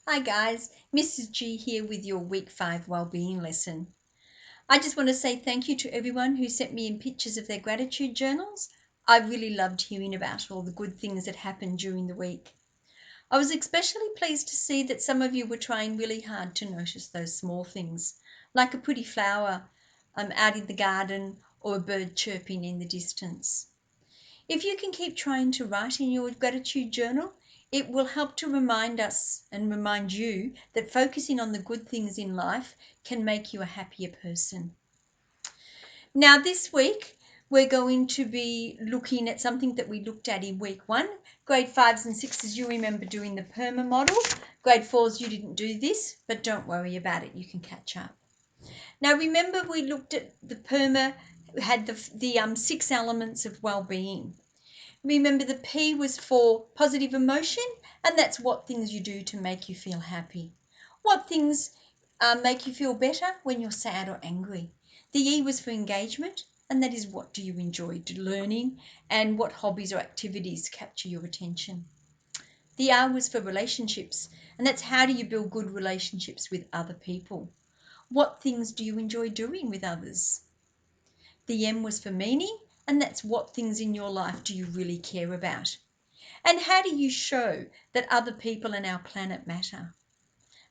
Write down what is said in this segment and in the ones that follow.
Hi guys, Mrs. G here with your week 5 wellbeing lesson. I just want to say thank you to everyone who sent me in pictures of their gratitude journals. I really loved hearing about all the good things that happened during the week. I was especially pleased to see that some of you were trying really hard to notice those small things, like a pretty flower out in the garden or a bird chirping in the distance. If you can keep trying to write in your gratitude journal, it will help to remind us and remind you that focusing on the good things in life can make you a happier person. Now, this week, we're going to be looking at something that we looked at in week 1. Grade 5s and 6s, you remember doing the PERMA model. Grade 4s, you didn't do this, but don't worry about it, you can catch up. Now, remember we looked at the PERMA, had the 6 elements of well-being. Remember, the P was for positive emotion, and that's what things you do to make you feel happy. What things make you feel better when you're sad or angry. The E was for engagement, and that is what do you enjoy learning and what hobbies or activities capture your attention. The R was for relationships, and that's how do you build good relationships with other people. What things do you enjoy doing with others? The M was for meaning, and that's what things in your life do you really care about. And how do you show that other people and our planet matter?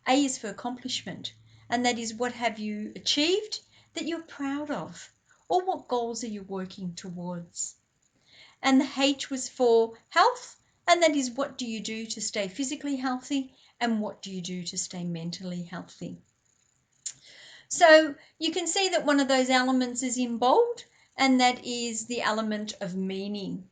A is for accomplishment, and that is what have you achieved that you're proud of, or what goals are you working towards? And the H was for health, and that is what do you do to stay physically healthy, and what do you do to stay mentally healthy? So you can see that one of those elements is in bold, and that is the element of meaning.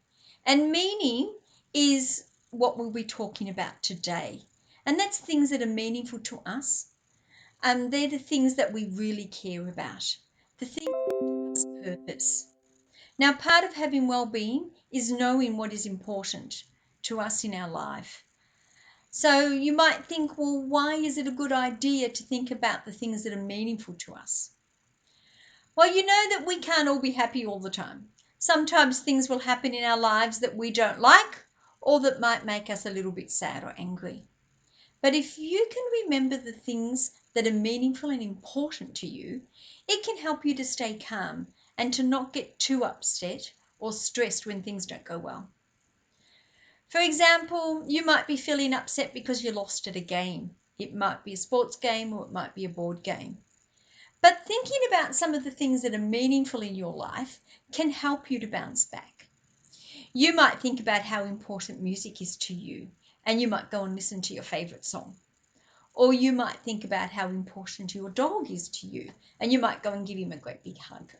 And meaning is what we'll be talking about today. And that's things that are meaningful to us. They're the things that we really care about, the things that give us purpose. Now, part of having well-being is knowing what is important to us in our life. So you might think, well, why is it a good idea to think about the things that are meaningful to us? Well, you know that we can't all be happy all the time. Sometimes things will happen in our lives that we don't like or that might make us a little bit sad or angry. But if you can remember the things that are meaningful and important to you, it can help you to stay calm and to not get too upset or stressed when things don't go well. For example, you might be feeling upset because you lost at a game. It might be a sports game or it might be a board game. But thinking about some of the things that are meaningful in your life can help you to bounce back. You might think about how important music is to you, and you might go and listen to your favourite song. Or you might think about how important your dog is to you, and you might go and give him a great big hug.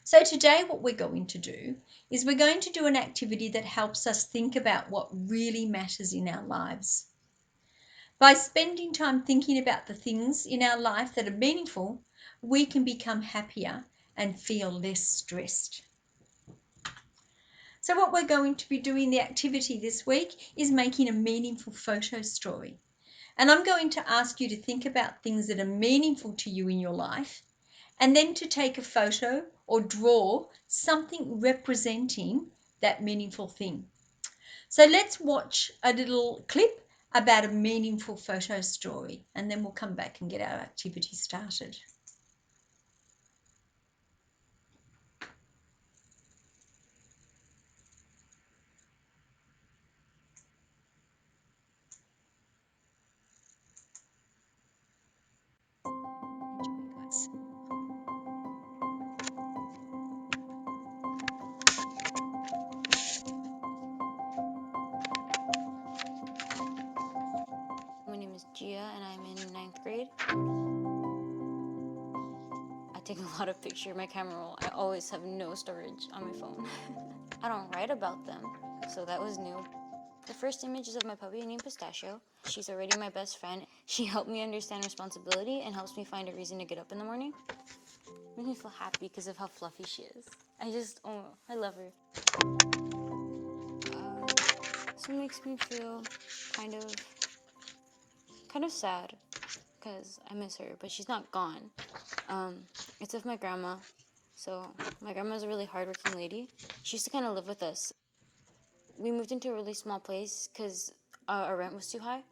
So today what we're going to do is we're going to do an activity that helps us think about what really matters in our lives. By spending time thinking about the things in our life that are meaningful, we can become happier and feel less stressed. So what we're going to be doing the activity this week is making a meaningful photo story. And I'm going to ask you to think about things that are meaningful to you in your life, and then to take a photo or draw something representing that meaningful thing. So let's watch a little clip about a meaningful photo story, and then we'll come back and get our activity started. Enjoy, guys. My name is Gia and I'm in 9th grade. I take a lot of pictures. My camera roll, I always have no storage on my phone. I don't write about them, so that was new. The first image is of my puppy named Pistachio. She's already my best friend. She helped me understand responsibility and helps me find a reason to get up in the morning. Makes me feel happy because of how fluffy she is. I love her. This one makes me feel kind of sad because I miss her, but she's not gone. It's of my grandma. So my grandma's a really hardworking lady. She used to kind of live with us. We moved into a really small place because our rent was too high.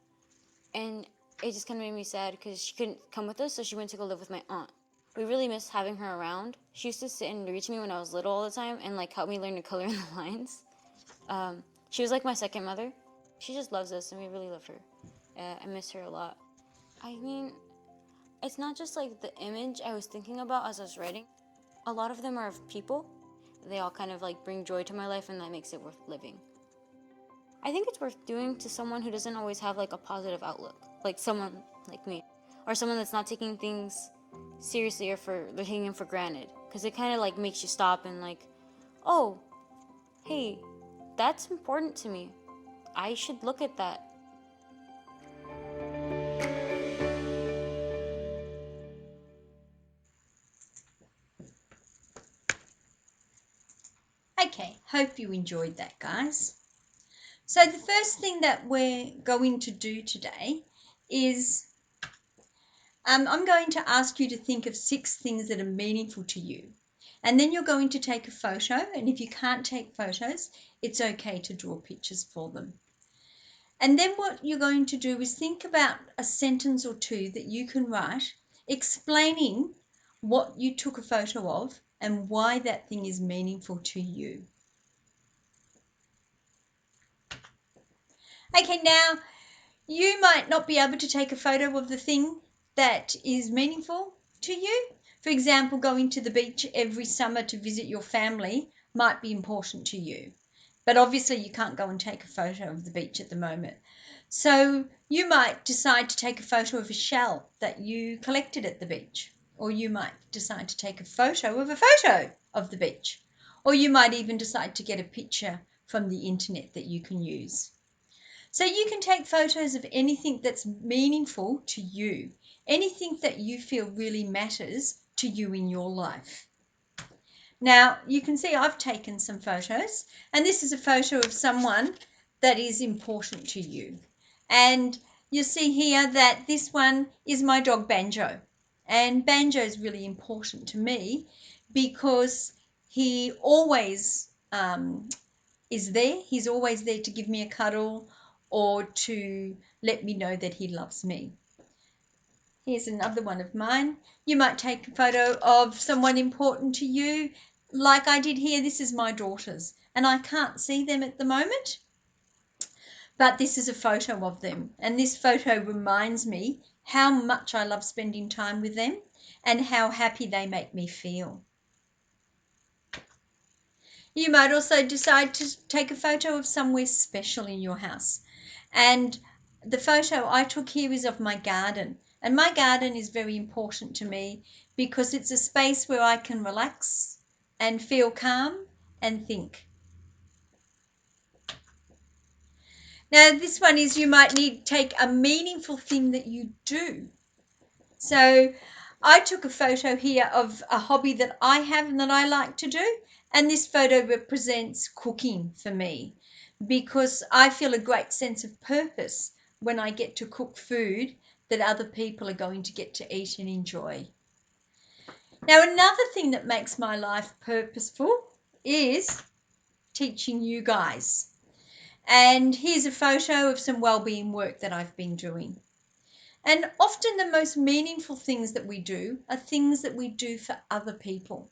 And it just kind of made me sad because she couldn't come with us, so she went to go live with my aunt. We really missed having her around. She used to sit and read to me when I was little all the time and like help me learn to color in the lines. She was like my second mother. She just loves us and we really love her. I miss her a lot. I mean, it's not just like the image I was thinking about as I was writing. A lot of them are of people. They all kind of like bring joy to my life and that makes it worth living. I think it's worth doing to someone who doesn't always have like a positive outlook, like someone like me, or someone that's not taking things seriously or they're taking them for granted, because it kind of like makes you stop and like, oh, hey, that's important to me. I should look at that. Okay, hope you enjoyed that, guys. So the first thing that we're going to do today is I'm going to ask you to think of 6 things that are meaningful to you. And then you're going to take a photo, and if you can't take photos, it's okay to draw pictures for them. And then what you're going to do is think about a sentence or two that you can write explaining what you took a photo of and why that thing is meaningful to you. Okay, now you might not be able to take a photo of the thing that is meaningful to you. For example, going to the beach every summer to visit your family might be important to you. But obviously you can't go and take a photo of the beach at the moment. So you might decide to take a photo of a shell that you collected at the beach. Or you might decide to take a photo of the beach. Or you might even decide to get a picture from the internet that you can use. So you can take photos of anything that's meaningful to you, anything that you feel really matters to you in your life. Now, you can see I've taken some photos, and this is a photo of someone that is important to you. And you'll see here that this one is my dog Banjo. And Banjo is really important to me because he always is there. He's always there to give me a cuddle or to let me know that he loves me. Here's another one of mine. You might take a photo of someone important to you, like I did here. This is my daughters, and I can't see them at the moment, but this is a photo of them, and this photo reminds me how much I love spending time with them and how happy they make me feel. You might also decide to take a photo of somewhere special in your house. And the photo I took here is of my garden. And my garden is very important to me because it's a space where I can relax and feel calm and think. Now, this one is you might need to take a meaningful thing that you do. So I took a photo here of a hobby that I have and that I like to do. And this photo represents cooking for me because I feel a great sense of purpose when I get to cook food that other people are going to get to eat and enjoy. Now, another thing that makes my life purposeful is teaching you guys. And here's a photo of some wellbeing work that I've been doing. And often the most meaningful things that we do are things that we do for other people.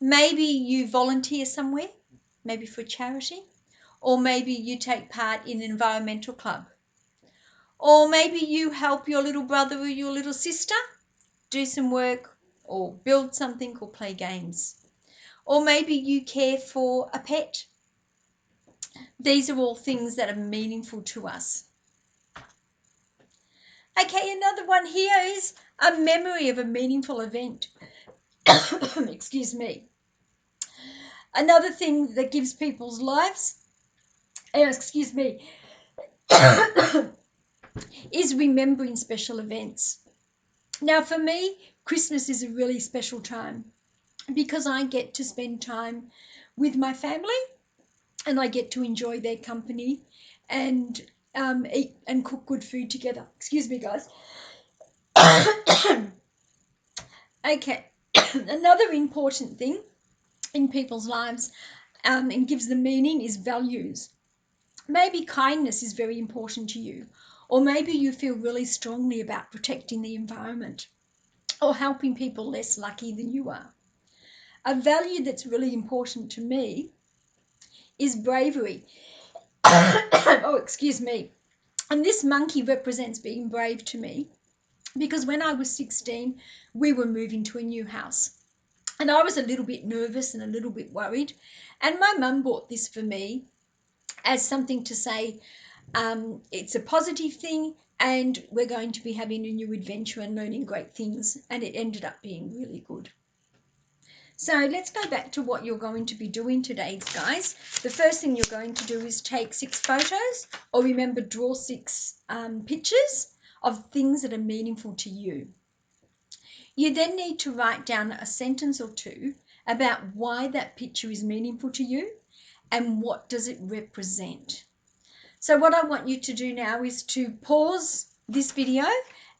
Maybe you volunteer somewhere, maybe for charity, or maybe you take part in an environmental club. Or maybe you help your little brother or your little sister do some work or build something or play games. Or maybe you care for a pet. These are all things that are meaningful to us. Okay, another one here is a memory of a meaningful event. Excuse me. Another thing that gives people's lives, excuse me, is remembering special events. Now, for me, Christmas is a really special time because I get to spend time with my family and I get to enjoy their company and eat and cook good food together. Excuse me, guys. Okay, another important thing in people's lives and gives them meaning is values. Maybe kindness is very important to you, or maybe you feel really strongly about protecting the environment or helping people less lucky than you are. A value that's really important to me is bravery. Oh, excuse me. And this monkey represents being brave to me because when I was 16, we were moving to a new house. And I was a little bit nervous and a little bit worried. And my mum bought this for me as something to say, it's a positive thing and we're going to be having a new adventure and learning great things. And it ended up being really good. So let's go back to what you're going to be doing today, guys. The first thing you're going to do is take 6 photos, or remember, draw 6 pictures of things that are meaningful to you. You then need to write down a sentence or two about why that picture is meaningful to you and what does it represent. So what I want you to do now is to pause this video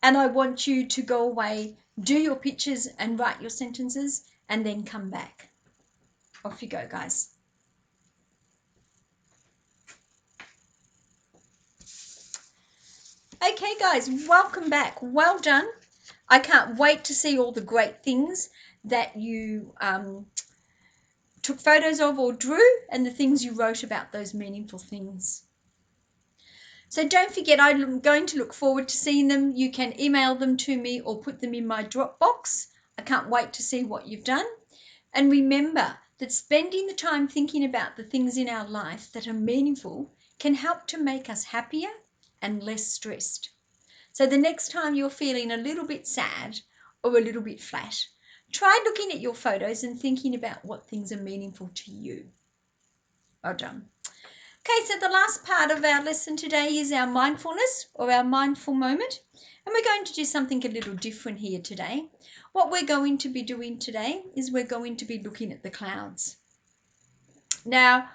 and I want you to go away, do your pictures and write your sentences and then come back. Off you go, guys. Okay, guys, welcome back. Well done. I can't wait to see all the great things that you took photos of or drew and the things you wrote about those meaningful things. So don't forget, I'm going to look forward to seeing them. You can email them to me or put them in my Dropbox. I can't wait to see what you've done. And remember that spending the time thinking about the things in our life that are meaningful can help to make us happier and less stressed. So the next time you're feeling a little bit sad or a little bit flat, try looking at your photos and thinking about what things are meaningful to you. Well done. Okay, so the last part of our lesson today is our mindfulness or our mindful moment. And we're going to do something a little different here today. What we're going to be doing today is we're going to be looking at the clouds. Now,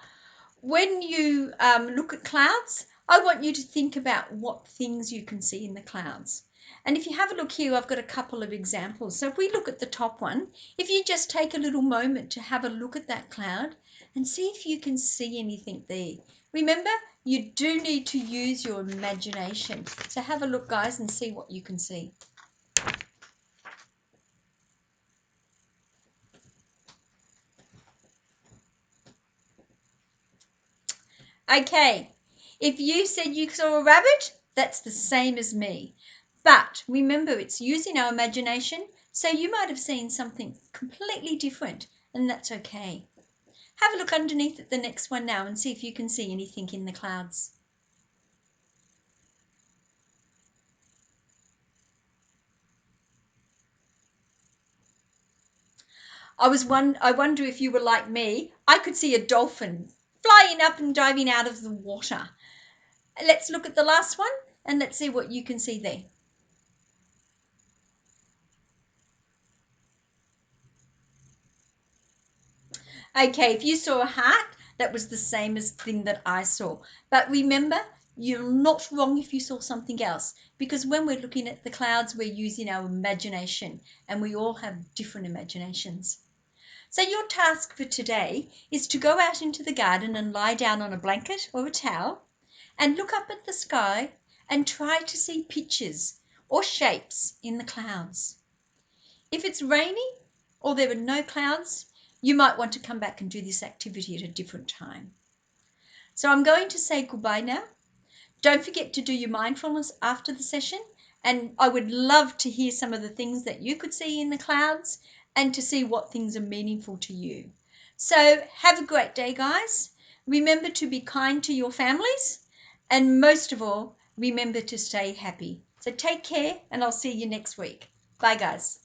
when you look at clouds, I want you to think about what things you can see in the clouds. And if you have a look here, I've got a couple of examples. So if we look at the top one, if you just take a little moment to have a look at that cloud and see if you can see anything there. Remember, you do need to use your imagination. So have a look, guys, and see what you can see. Okay, if you said you saw a rabbit, that's the same as me. But remember, it's using our imagination, so you might have seen something completely different, and that's okay. Have a look underneath at the next one now and see if you can see anything in the clouds. I wonder if you were like me. I could see a dolphin flying up and diving out of the water. Let's look at the last one and let's see what you can see there. Okay, if you saw a heart, that was the same as the thing that I saw. But remember, you're not wrong if you saw something else, because when we're looking at the clouds, we're using our imagination, and we all have different imaginations. So your task for today is to go out into the garden and lie down on a blanket or a towel and look up at the sky and try to see pictures or shapes in the clouds. If it's rainy or there are no clouds, you might want to come back and do this activity at a different time. So I'm going to say goodbye now. Don't forget to do your mindfulness after the session, and I would love to hear some of the things that you could see in the clouds and to see what things are meaningful to you. So have a great day, guys. Remember to be kind to your families, and most of all, remember to stay happy. So take care, and I'll see you next week. Bye, guys.